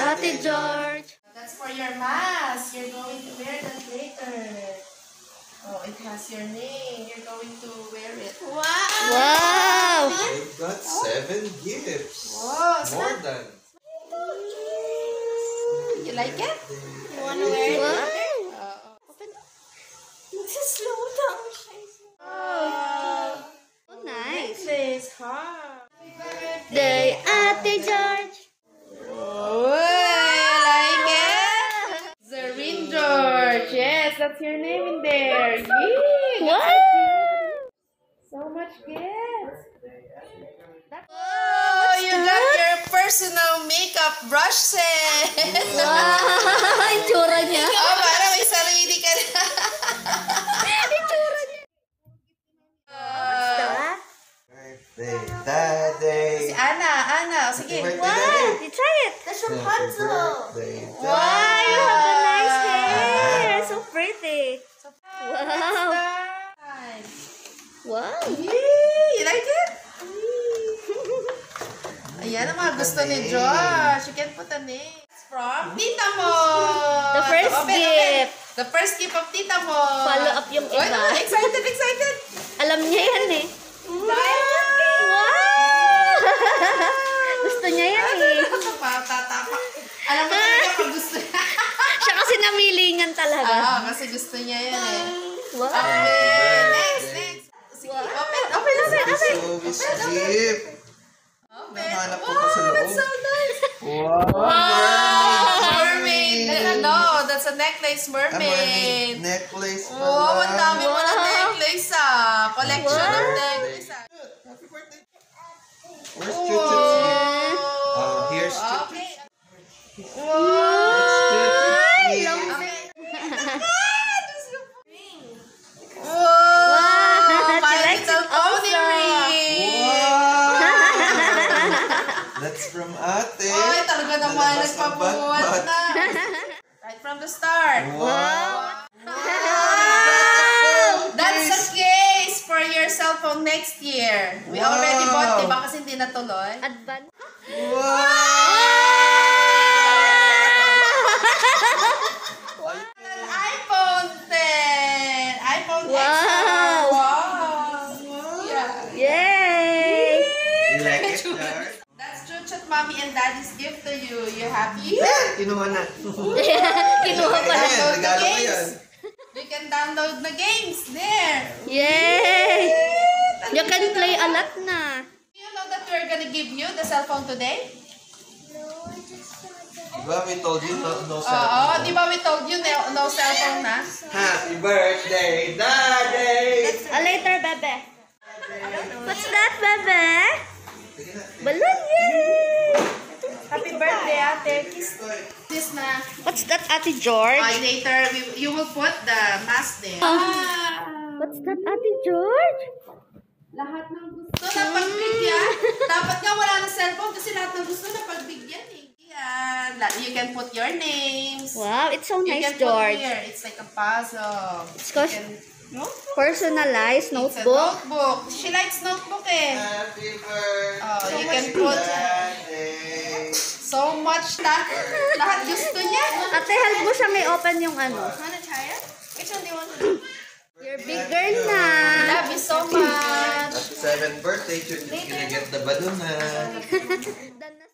Ate George. That's for your mask. You're going to wear that later. Oh, it has your name. You're going to wear it. Wow! Wow! They've got 7 gifts. Wow, More than. You like it? You want to wear it? Wow! Open. Just slow down. Oh, Oh, nice. This huh? Happy Day, Ate George. Oh, I like it. Zareen George. Yes, that's your name in there. Yee, Wow! so much gifts. Oh, You got your personal makeup brush set. Wow! Itsura niya. Oh, parang may sarili ka na. Itsura niya. Birthday, Daddy. Si Ana. Sige. Happy birthday, Wow! Daddy. You try it. That's Birthday, Wow! You have a nice hair. Ah. So pretty. Wow. Wow! You like it? Ayan ang mga gusto ni Josh. You can put a name. It's from Tita mo. The first Open. gift. The first gift of Tita mo. Follow up yung Oy, iba. excited. Alam niya yan eh. Wow! Gusto niya yan eh. Patatapak. Alam mo talaga pag gusto niya. Siya kasi namili niyan talaga. Oo, kasi gusto niya yan eh. Wow! Okay, next. Sige, open. This gift. Nahanap ko pa sa loob. That's so nice. Wow! Mermaid. No, that's a necklace, mermaid. Necklace pala. Oh, ang dami mo na Wow. necklace Collection of necklace Happy birthday. Where's Chuchu's gift? Here's Chuchu's. Okay. Ay, gift. long Okay. Wow, My she likes little it pony also. ring. That's from Ate. Ay, talaga naman Nalabas ang nagpabuhat bat-bat. na. Right from the start. Wow! That's a case for your cell phone next year. We already Wow. bought, diba? Kasi hindi natuloy. Advance. An iPhone 10. iPhone Wow. XR. Wow. Yeah. Yay! You like it, Jar? That's Chuchut Mommy and Daddy's gift to you. You happy? Kinuha na. Kinuha pa na. Ayan, regalo ko yan. You can download the games there. Yay! You can play a lot na. Do you know that we're gonna give you the cell phone today? Diba we told you no cell Oo, phone? di ba we told you no cell phone na? Happy birthday, Daddy! Later, bebe. What's that, bebe? Balloon, yay! Happy birthday, ate. Kiss this na. What's that, Ate George? Later, you will put the mask there. What's that, Ate George? Lahat ng gusto na pagbigyan. Dapat nga wala na cellphone kasi lahat ng gusto na pagbigyan eh. Yan. You can put your names. Wow, it's so You nice, can put George. here. It's like a puzzle. It's You cause can- personalized It's a notebook. notebook. She likes notebook eh. Happy birthday, Oh, you can put Daddy! so much stuff. Lahat gusto niya. Ate, help mo siya may open yung ano. Wanna try it? Which one do you want to do? You're bigger na. Love you so much. At 7th birthday, you're gonna get the balloon na. Done na